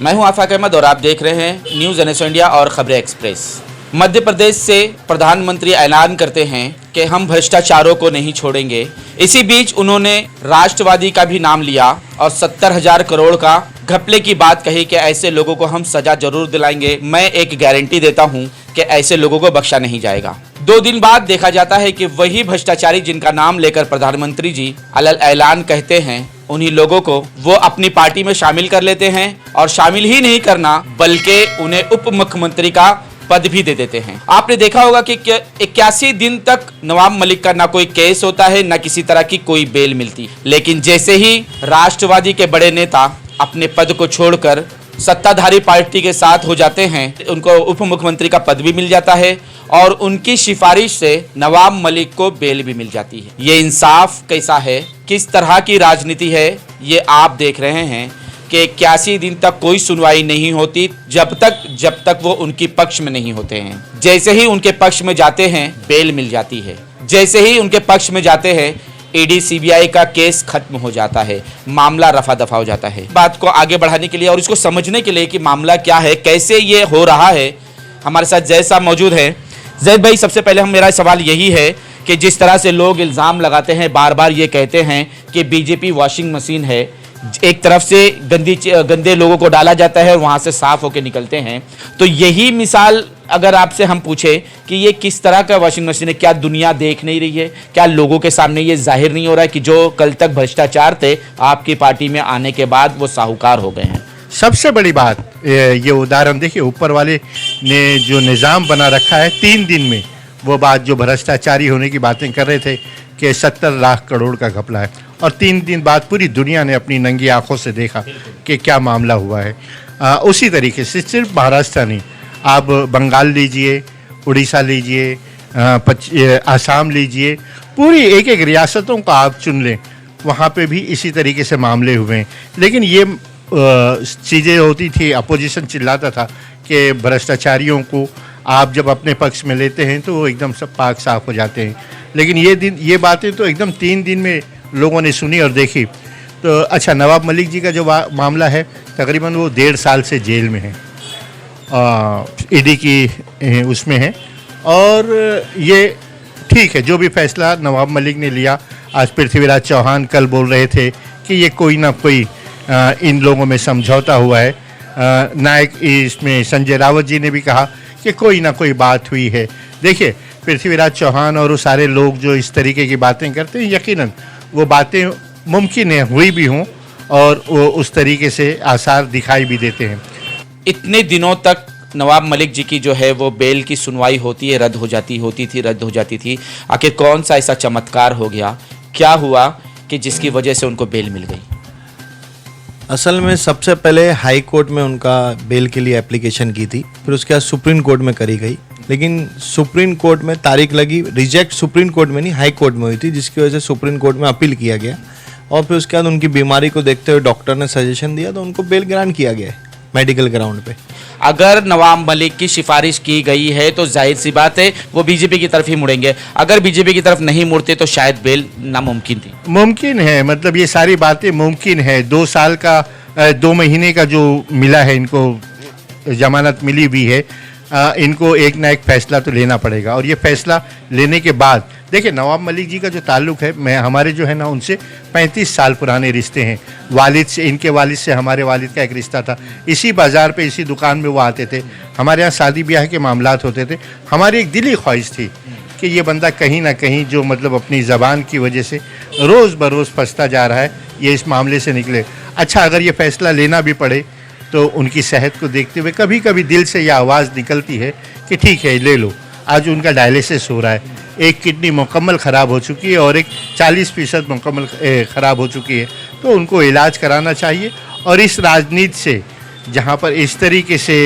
मैं हूं आफाक अहमद और आप देख रहे हैं न्यूज़ NSO इंडिया और खबरें एक्सप्रेस। मध्य प्रदेश से प्रधानमंत्री ऐलान करते हैं कि हम भ्रष्टाचारों को नहीं छोड़ेंगे। इसी बीच उन्होंने राष्ट्रवादी का भी नाम लिया और 70,000 करोड़ का घपले की बात कही कि ऐसे लोगों को हम सजा जरूर दिलाएंगे। मैं एक गारंटी देता हूं कि ऐसे लोगों को बख्शा नहीं जाएगा। 2 दिन बाद देखा जाता है कि वही भ्रष्टाचारी जिनका नाम लेकर प्रधानमंत्री जी अलग ऐलान कहते हैं, उन्हीं लोगों को वो अपनी पार्टी में शामिल कर लेते हैं और शामिल ही नहीं करना बल्कि उन्हें उप मुख्यमंत्री का पद भी दे देते हैं। आपने देखा होगा कि 81 दिन तक नवाब मलिक का ना कोई केस होता है, ना किसी तरह की कोई बेल मिलती, लेकिन जैसे ही राष्ट्रवादी के बड़े नेता अपने पद को छोड़कर सत्ताधारी पार्टी के साथ हो जाते हैं, उनको उप मुख्यमंत्री का पद भी मिल जाता है और उनकी सिफारिश से नवाब मलिक को बेल भी मिल जाती है। ये इंसाफ कैसा है, किस तरह की राजनीति है, ये आप देख रहे हैं कि 81 दिन तक कोई सुनवाई नहीं होती जब तक वो उनके पक्ष में नहीं होते हैं। जैसे ही उनके पक्ष में जाते हैं बेल मिल जाती है, जैसे ही उनके पक्ष में जाते हैं ईडी CBI का केस खत्म हो जाता है, मामला रफा दफा हो जाता है। बात को आगे बढ़ाने के लिए और इसको समझने के लिए कि मामला क्या है, कैसे ये हो रहा है, हमारे साथ जैद साहब मौजूद है। जैद भाई, सबसे पहले मेरा सवाल यही है कि जिस तरह से लोग इल्ज़ाम लगाते हैं, बार बार ये कहते हैं कि बीजेपी वॉशिंग मशीन है, एक तरफ से गंदे लोगों को डाला जाता है और वहाँ से साफ होकर निकलते हैं, तो यही मिसाल अगर आपसे हम पूछे कि ये किस तरह का वॉशिंग मशीन है, क्या दुनिया देख नहीं रही है, क्या लोगों के सामने ये जाहिर नहीं हो रहा है कि जो कल तक भ्रष्टाचार थे आपकी पार्टी में आने के बाद वो साहूकार हो गए हैं? सबसे बड़ी बात ये उदाहरण देखिए, ऊपर वाले ने जो निज़ाम बना रखा है, 3 दिन में वो बात जो भ्रष्टाचारी होने की बातें कर रहे थे कि 70 लाख करोड़ का घपला है, और 3 दिन बाद पूरी दुनिया ने अपनी नंगी आंखों से देखा कि क्या मामला हुआ है। उसी तरीके से सिर्फ महाराष्ट्र नहीं, आप बंगाल लीजिए, उड़ीसा लीजिए, आसाम लीजिए, पूरी एक एक रियासतों का आप चुन लें, वहाँ पे भी इसी तरीके से मामले हुए हैं। लेकिन ये चीज़ें होती थी, अपोजिशन चिल्लाता था कि भ्रष्टाचारियों को आप जब अपने पक्ष में लेते हैं तो वो एकदम सब पाक साफ हो जाते हैं। लेकिन ये बातें तो एकदम 3 दिन में लोगों ने सुनी और देखी। तो अच्छा, नवाब मलिक जी का जो मामला है, तकरीबन वो 1.5 साल से जेल में है, ईडी की उसमें है, और ये ठीक है जो भी फैसला नवाब मलिक ने लिया। आज पृथ्वीराज चौहान कल बोल रहे थे कि ये कोई ना कोई इन लोगों में समझौता हुआ है। नायक इसमें संजय रावत जी ने भी कहा कि कोई ना कोई बात हुई है। देखिए, पृथ्वीराज चौहान और वो सारे लोग जो इस तरीके की बातें करते हैं, यकीनन वो बातें मुमकिन है हुई भी हों और वो उस तरीके से आसार दिखाई भी देते हैं। इतने दिनों तक नवाब मलिक जी की जो है वो बेल की सुनवाई होती है, रद्द हो जाती थी। आखिर कौन सा ऐसा चमत्कार हो गया, क्या हुआ कि जिसकी वजह से उनको बेल मिल गई? असल में सबसे पहले हाई कोर्ट में उनका बेल के लिए एप्लीकेशन की थी, फिर उसके बाद सुप्रीम कोर्ट में करी गई, लेकिन सुप्रीम कोर्ट में तारीख लगी, रिजेक्ट सुप्रीम कोर्ट में नहीं हाई कोर्ट में हुई थी, जिसकी वजह से सुप्रीम कोर्ट में अपील किया गया और फिर उसके बाद उनकी बीमारी को देखते हुए डॉक्टर ने सजेशन दिया तो उनको बेल ग्रांट किया गया है मेडिकल ग्राउंड पे। अगर नवाब मलिक की सिफारिश की गई है तो जाहिर सी बात है वो बीजेपी की तरफ ही मुड़ेंगे, अगर बीजेपी की तरफ नहीं मुड़ते तो शायद बेल नामुमकिन थी। मुमकिन है, मतलब ये सारी बातें मुमकिन है। 2 साल का 2 महीने का जो मिला है, इनको जमानत मिली भी है, इनको एक ना एक फैसला तो लेना पड़ेगा। और ये फैसला लेने के बाद देखिए, नवाब मलिक जी का जो ताल्लुक़ है, हमारे जो है ना उनसे 35 साल पुराने रिश्ते हैं। वालिद से, इनके वालिद से हमारे वालिद का एक रिश्ता था। इसी बाज़ार पे, इसी दुकान में वो आते थे, हमारे यहाँ शादी ब्याह के मामलात होते थे। हमारी एक दिली ख्वाहिश थी कि ये बंदा कहीं ना कहीं जो मतलब अपनी ज़बान की वजह से रोज़ बरोज़ फंसता जा रहा है, ये इस मामले से निकले। अच्छा, अगर ये फ़ैसला लेना भी पड़े तो उनकी सेहत को देखते हुए कभी कभी दिल से यह आवाज़ निकलती है कि ठीक है ले लो। आज उनका डायलिसिस हो रहा है, एक किडनी मुकम्मल ख़राब हो चुकी है और एक 40% मुकम्मल ख़राब हो चुकी है, तो उनको इलाज कराना चाहिए। और इस राजनीति से जहाँ पर इस तरीके से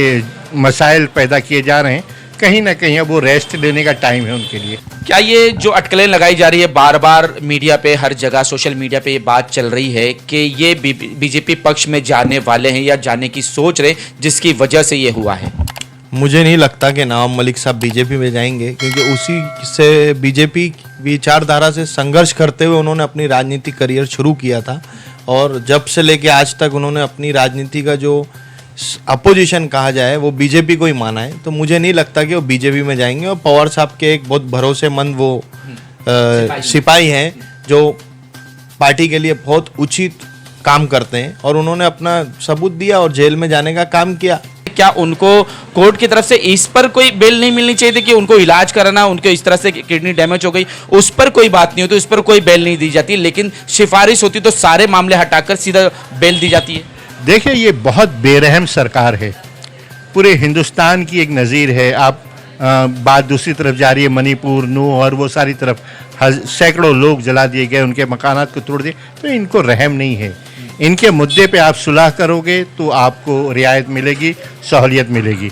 मसाइल पैदा किए जा रहे हैं, कहीं ना कहीं अब वो रेस्ट लेने का टाइम है उनके लिए। क्या ये जो अटकलें लगाई जा रही है बार बार मीडिया पे, हर जगह सोशल मीडिया पे ये बात चल रही है कि ये बीजेपी पक्ष में जाने वाले हैं या जाने की सोच रहे, जिसकी वजह से ये हुआ है? मुझे नहीं लगता कि नवाब मलिक साहब बीजेपी में जाएंगे, क्योंकि उसी से बीजेपी विचारधारा से संघर्ष करते हुए उन्होंने अपनी राजनीतिक करियर शुरू किया था और जब से लेके आज तक उन्होंने अपनी राजनीति का जो अपोजिशन कहा जाए वो बीजेपी को ही माना है, तो मुझे नहीं लगता कि वो बीजेपी में जाएंगे। और पवार साहब के एक बहुत भरोसेमंद वो सिपाही हैं जो पार्टी के लिए बहुत उचित काम करते हैं, और उन्होंने अपना सबूत दिया और जेल में जाने का काम किया। क्या उनको कोर्ट की तरफ से इस पर कोई बेल नहीं मिलनी चाहिए थी कि उनको इलाज कराना, उनको इस तरह से किडनी डैमेज हो गई, उस पर कोई बात नहीं होती, उस पर कोई बेल नहीं दी जाती, लेकिन सिफारिश होती तो सारे मामले हटाकर सीधा बेल दी जाती है? देखिए, ये बहुत बेरहम सरकार है, पूरे हिंदुस्तान की एक नज़ीर है। आप बात दूसरी तरफ जा रही है, मणिपुर, नू और वो सारी तरफ सैकड़ों लोग जला दिए गए, उनके मकानात को तोड़ दिए, तो इनको रहम नहीं है। इनके मुद्दे पे आप सुलह करोगे तो आपको रियायत मिलेगी, सहूलियत मिलेगी,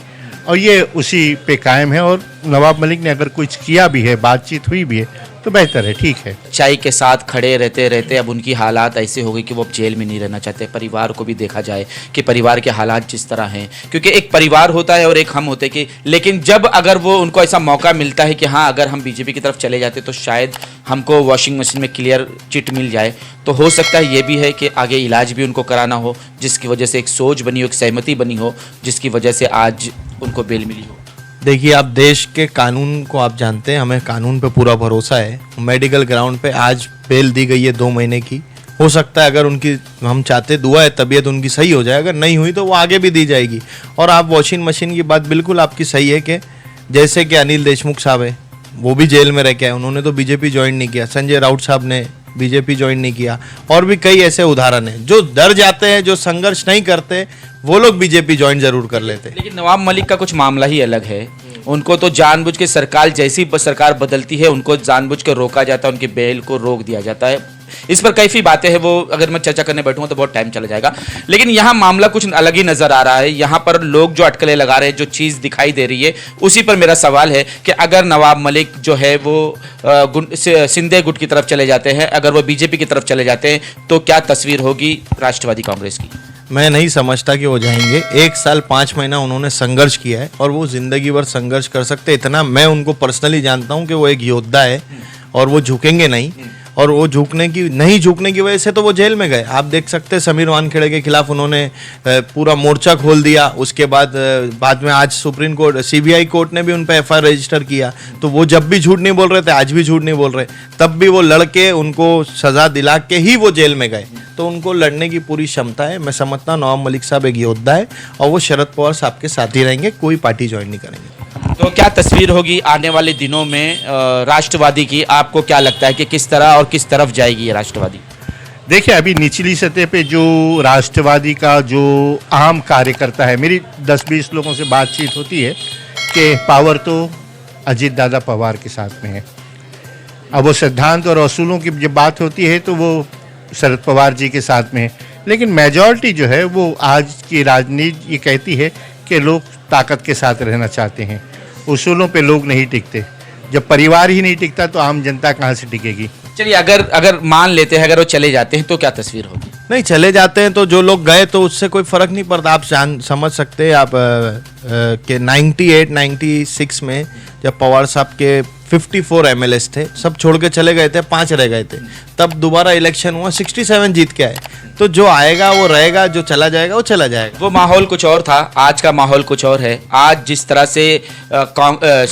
और ये उसी पे कायम है। और नवाब मलिक ने अगर कुछ किया भी है, बातचीत हुई भी है, तो बेहतर है, ठीक है। चाय के साथ खड़े रहते रहते अब उनकी हालात ऐसे हो गई कि वो अब जेल में नहीं रहना चाहते। परिवार को भी देखा जाए कि परिवार के हालात जिस तरह हैं, क्योंकि एक परिवार होता है और एक हम होते कि, लेकिन जब अगर वो उनको ऐसा मौका मिलता है कि हाँ अगर हम बीजेपी की तरफ चले जाते तो शायद हमको वॉशिंग मशीन में क्लियर चिट मिल जाए, तो हो सकता है ये भी है कि आगे इलाज भी उनको कराना हो, जिसकी वजह से एक सोच बनी हो, एक सहमति बनी हो, जिसकी वजह से आज उनको बेल मिली हो। देखिए, आप देश के कानून को आप जानते हैं, हमें कानून पे पूरा भरोसा है। मेडिकल ग्राउंड पे आज बेल दी गई है 2 महीने की। हो सकता है अगर उनकी, हम चाहते दुआ है, तबीयत उनकी सही हो जाए, अगर नहीं हुई तो वो आगे भी दी जाएगी। और आप वॉशिंग मशीन की बात बिल्कुल आपकी सही है कि जैसे कि अनिल देशमुख साहब है, वो भी जेल में रह के आए, उन्होंने तो बीजेपी ज्वाइन नहीं किया। संजय राउत साहब ने बीजेपी ज्वाइन नहीं किया, और भी कई ऐसे उदाहरण हैं। जो डर जाते हैं, जो संघर्ष नहीं करते, वो लोग बीजेपी ज्वाइन जरूर कर लेते। लेकिन नवाब मलिक का कुछ मामला ही अलग है। उनको तो जानबूझ के सरकार जैसी सरकार बदलती है, उनको जानबूझ के रोका जाता है, उनकी बेल को रोक दिया जाता है। इस पर काफ़ी बातें हैं, वो अगर मैं चर्चा करने बैठूंगा तो बहुत टाइम चला जाएगा। लेकिन यहाँ मामला कुछ अलग ही नजर आ रहा है। यहाँ पर लोग जो अटकलें लगा रहे हैं, जो चीज़ दिखाई दे रही है, उसी पर मेरा सवाल है कि अगर नवाब मलिक जो है वो सिंधे गुट की तरफ चले जाते हैं, अगर वो बीजेपी की तरफ चले जाते हैं, तो क्या तस्वीर होगी राष्ट्रवादी कांग्रेस की? मैं नहीं समझता कि वो जाएंगे। 1 साल 5 महीना उन्होंने संघर्ष किया है, और वो जिंदगी भर संघर्ष कर सकते। इतना मैं उनको पर्सनली जानता हूँ कि वो एक योद्धा है, और वो झुकेंगे नहीं। और वो नहीं झुकने की वजह से तो वो जेल में गए। आप देख सकते हैं समीर वानखेड़े के खिलाफ उन्होंने पूरा मोर्चा खोल दिया। उसके बाद में आज सुप्रीम कोर्ट, सीबीआई कोर्ट ने भी उन पर एफआईआर रजिस्टर किया। तो वो जब भी झूठ नहीं बोल रहे थे, आज भी झूठ नहीं बोल रहे, तब भी वो लड़के उनको सजा दिला के ही वो जेल में गए। तो उनको लड़ने की पूरी क्षमता है। मैं समझता हूँ नवाब मलिक साहब एक योद्धा है, और वो शरद पवार साहब के साथ ही रहेंगे, कोई पार्टी ज्वाइन नहीं करेंगे। तो क्या तस्वीर होगी आने वाले दिनों में राष्ट्रवादी की? आपको क्या लगता है कि किस तरह और किस तरफ जाएगी ये राष्ट्रवादी? देखिए, अभी निचली सतह पे जो राष्ट्रवादी का जो आम कार्यकर्ता है, मेरी 10-20 लोगों से बातचीत होती है कि पावर तो अजीत दादा पवार के साथ में है। अब वो सिद्धांत और असूलों की जब बात होती है तो वो शरद पवार जी के साथ में है। लेकिन मेजॉरिटी जो है वो आज की राजनीति ये कहती है कि लोग ताकत के साथ रहना चाहते हैं, उसूलों पे लोग नहीं टिकते। जब परिवार ही नहीं टिकता तो आम जनता कहाँ से टिकेगी? चलिए, अगर मान लेते हैं अगर वो चले जाते हैं तो क्या तस्वीर होगी? नहीं, चले जाते हैं तो जो लोग गए तो उससे कोई फर्क नहीं पड़ता। आप समझ सकते हैं आप कि 98-96 में जब पवार साहब के 54 एमएलएस थे, सब छोड़ के चले गए थे, 5 रह गए थे। तब दोबारा इलेक्शन हुआ, 67 जीत के आए। तो जो आएगा वो रहेगा, जो चला जाएगा वो चला जाएगा। वो माहौल कुछ और था, आज का माहौल कुछ और है। आज जिस तरह से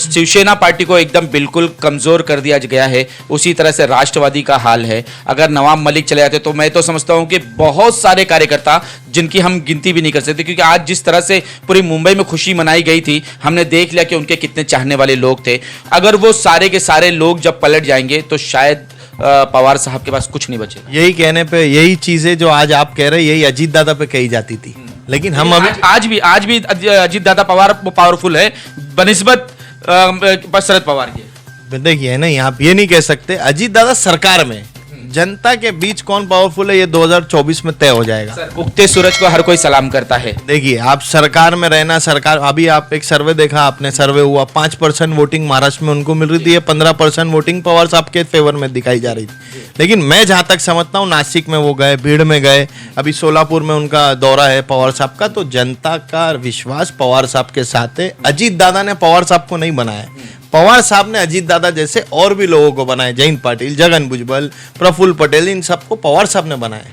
शिवसेना पार्टी को एकदम बिल्कुल कमजोर कर दिया गया है, उसी तरह से राष्ट्रवादी का हाल है। अगर नवाब मलिक चले जाते तो मैं तो समझता हूं कि बहुत सारे कार्यकर्ता जिनकी हम गिनती भी नहीं कर सकते, क्योंकि आज जिस तरह से पूरी मुंबई में खुशी मनाई गई थी, हमने देख लिया कि उनके कितने चाहने वाले लोग थे। अगर वो सारे के सारे लोग जब पलट जाएंगे तो शायद पवार साहब के पास कुछ नहीं बचेगा। यही कहने पे, यही चीजें जो आज आप कह रहे हैं, यही अजीत दादा पे कही जाती थी। लेकिन हम अभी आज भी अजीत दादा पवार पावरफुल है बनिस्बत शरद पवार के। देखिए नहीं, आप ये नहीं कह सकते। अजीत दादा सरकार में, जनता के बीच कौन पावरफुल है ये 2024 में तय हो जाएगा। उगते सूरज को हर कोई सलाम करता है। देखिए, आप सरकार में रहना, सरकार, अभी आप एक सर्वे देखा आपने, सर्वे हुआ 5% वोटिंग महाराष्ट्र में उनको मिल रही थी, 15% वोटिंग पवार साहब के फेवर में दिखाई जा रही थी। लेकिन मैं जहां तक समझता हूँ, नासिक में वो गए, भीड़ में गए, अभी सोलापुर में उनका दौरा है पवार साहब का। तो जनता का विश्वास पवार साहब के साथ है। अजीत दादा ने पवार साहब को नहीं बनाया, पवार साहब ने अजीत दादा जैसे और भी लोगों को बनाए। जयंत पाटिल, जगन भुजबल, प्रफुल्ल पटेल, इन सबको पवार साहब ने बनाया।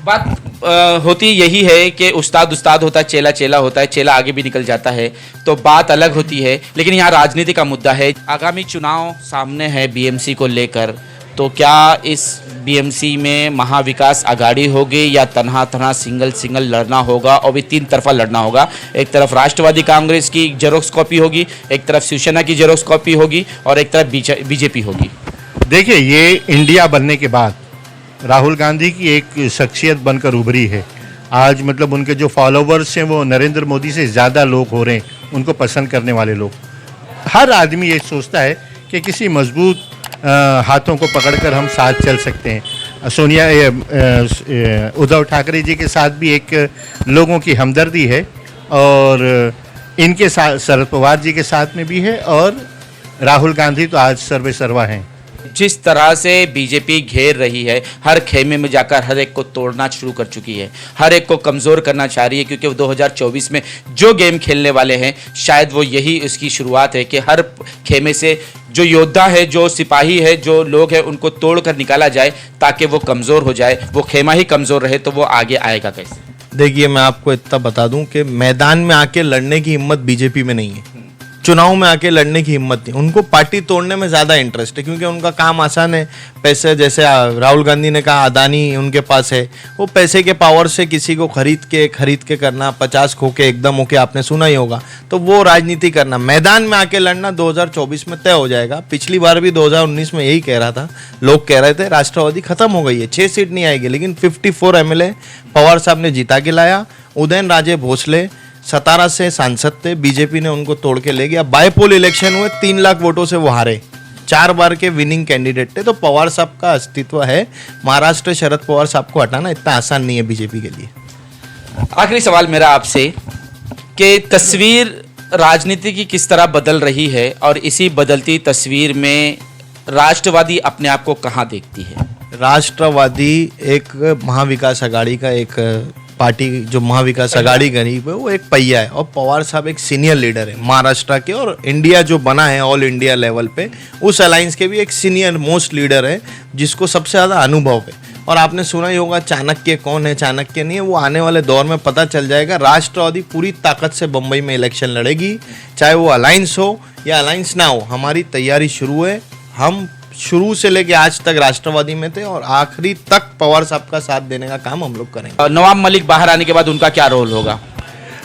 बात होती यही है कि उस्ताद उस्ताद होता है, चेला चेला होता है, चेला आगे भी निकल जाता है, तो बात अलग होती है। लेकिन यहाँ राजनीति का मुद्दा है, आगामी चुनाव सामने है बीएमसी को लेकर, तो क्या इस बीएमसी में महाविकास आघाड़ी होगी या तन्हा तन्हा सिंगल लड़ना होगा, और भी 3 तरफा लड़ना होगा। एक तरफ राष्ट्रवादी कांग्रेस की जेरोक्स कॉपी होगी, एक तरफ शिवसेना की जेरोक्स कॉपी होगी, और एक तरफ बीजेपी होगी। देखिए, ये इंडिया बनने के बाद राहुल गांधी की एक शख्सियत बनकर उभरी है। आज मतलब उनके जो फॉलोवर्स हैं वो नरेंद्र मोदी से ज़्यादा लोग हो रहे हैं, उनको पसंद करने वाले लोग। हर आदमी ये सोचता है कि किसी मजबूत हाथों को पकड़कर हम साथ चल सकते हैं। उद्धव ठाकरे जी के साथ भी एक लोगों की हमदर्दी है, और इनके साथ शरद पवार जी के साथ में भी है, और राहुल गांधी तो आज सर्वे सर्वा हैं। जिस तरह से बीजेपी घेर रही है, हर खेमे में जाकर हर एक को तोड़ना शुरू कर चुकी है, हर एक को कमज़ोर करना चाह रही है, क्योंकि वो 2024 में जो गेम खेलने वाले हैं शायद वो यही उसकी शुरुआत है कि हर खेमे से जो योद्धा है, जो सिपाही है, जो लोग हैं, उनको तोड़ कर निकाला जाए ताकि वो कमज़ोर हो जाए। वो खेमा ही कमज़ोर रहे तो वो आगे आएगा कैसे? देखिए, मैं आपको इतना बता दूं कि मैदान में आके लड़ने की हिम्मत बीजेपी में नहीं है, चुनाव में आके लड़ने की हिम्मत नहीं। उनको पार्टी तोड़ने में ज़्यादा इंटरेस्ट है, क्योंकि उनका काम आसान है। पैसे, जैसे राहुल गांधी ने कहा, अदानी उनके पास है, वो पैसे के पावर से किसी को खरीद के करना, 50 खो के एकदम होके, आपने सुना ही होगा। तो वो राजनीति करना, मैदान में आके लड़ना 2024 में तय हो जाएगा। पिछली बार भी 2019 में यही कह रहा था, लोग कह रहे थे राष्ट्रवादी खत्म हो गई है, 6 सीट नहीं आएगी, लेकिन 54 MLA पवार साहब ने जीता के लाया। उदयन राजे भोसले 17 से सांसद थे, बीजेपी ने उनको तोड़ के ले गया। बायपोल इलेक्शन हुए, 3 लाख वोटों से वो हारे, 4 बार के विनिंग कैंडिडेट थे। तो पवार साहब का अस्तित्व है। महाराष्ट्र शरद पवार साहब को हटाना इतना आसान नहीं है बीजेपी के लिए। आखिरी सवाल मेरा आपसे कि तस्वीर राजनीति की किस तरह बदल रही है, और इसी बदलती तस्वीर में राष्ट्रवादी अपने आप को कहाँ देखती है? राष्ट्रवादी एक महाविकास आघाड़ी का एक पार्टी, जो महाविकास आघाड़ी गरीब है, वो एक पहिया है, और पवार साहब एक सीनियर लीडर है महाराष्ट्र के, और इंडिया जो बना है ऑल इंडिया लेवल पे, उस अलायंस के भी एक सीनियर मोस्ट लीडर है, जिसको सबसे ज़्यादा अनुभव है। और आपने सुना ही होगा चाणक्य कौन है, चाणक्य नहीं है, वो आने वाले दौर में पता चल जाएगा। राष्ट्रवादी पूरी ताकत से बम्बई में इलेक्शन लड़ेगी, चाहे वो अलायंस हो या अलायंस ना हो। हमारी तैयारी शुरू है, हम शुरू से लेके आज तक राष्ट्रवादी में थे, और आखिरी तक पवार साहब का साथ देने का काम हम लोग करेंगे। नवाब मलिक बाहर आने के बाद उनका क्या रोल होगा?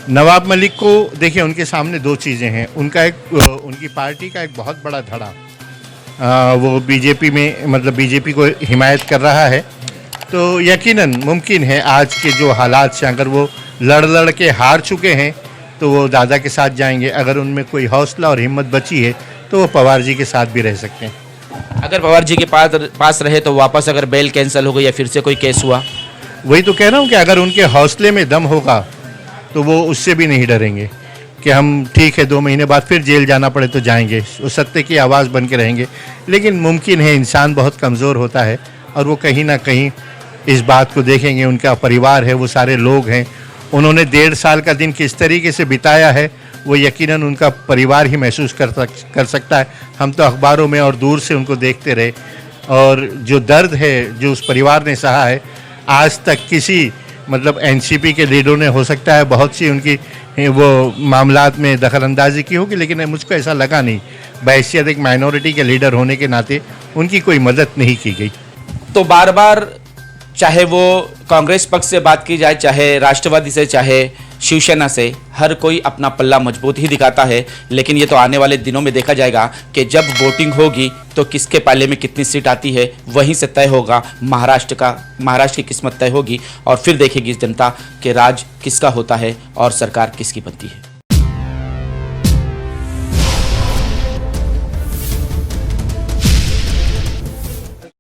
नवाब मलिक को देखिए, उनके सामने 2 चीज़ें हैं। उनकी पार्टी का एक बहुत बड़ा धड़ा, वो बीजेपी में, मतलब बीजेपी को हिमायत कर रहा है। तो यकीनन मुमकिन है आज के जो हालात से, अगर वो लड़ के हार चुके हैं तो वो दादा के साथ जाएंगे। अगर उनमें कोई हौसला और हिम्मत बची है तो वो पवार जी के साथ भी रह सकते हैं। अगर पवार जी के पास रहे तो वापस अगर बेल कैंसिल हो गई या फिर से कोई केस हुआ? वही तो कह रहा हूँ कि अगर उनके हौसले में दम होगा तो वो उससे भी नहीं डरेंगे कि हम ठीक है 2 महीने बाद फिर जेल जाना पड़े तो जाएंगे, वो सत्य की आवाज़ बन के रहेंगे। लेकिन मुमकिन है, इंसान बहुत कमज़ोर होता है, और वो कहीं ना कहीं इस बात को देखेंगे। उनका परिवार है, वो सारे लोग हैं, उन्होंने 1.5 साल का दिन किस तरीके से बिताया है वो यकीनन उनका परिवार ही महसूस कर सकता है। हम तो अखबारों में और दूर से उनको देखते रहे, और जो दर्द है जो उस परिवार ने सहा है, आज तक किसी मतलब एनसीपी के लीडरों ने, हो सकता है बहुत सी उनकी वो मामलात में दखलंदाजी की होगी, लेकिन मुझको ऐसा लगा नहीं। बहैसियत एक माइनॉरिटी के लीडर होने के नाते उनकी कोई मदद नहीं की गई। तो बार बार चाहे वो कांग्रेस पक्ष से बात की जाए, चाहे राष्ट्रवादी से, चाहे शिवसेना से, हर कोई अपना पल्ला मजबूत ही दिखाता है। लेकिन ये तो आने वाले दिनों में देखा जाएगा कि जब वोटिंग होगी तो किसके पाले में कितनी सीट आती है, वहीं से तय होगा। महाराष्ट्र की किस्मत तय होगी, और फिर देखेगी जनता कि राज किसका होता है और सरकार किसकी बनती है।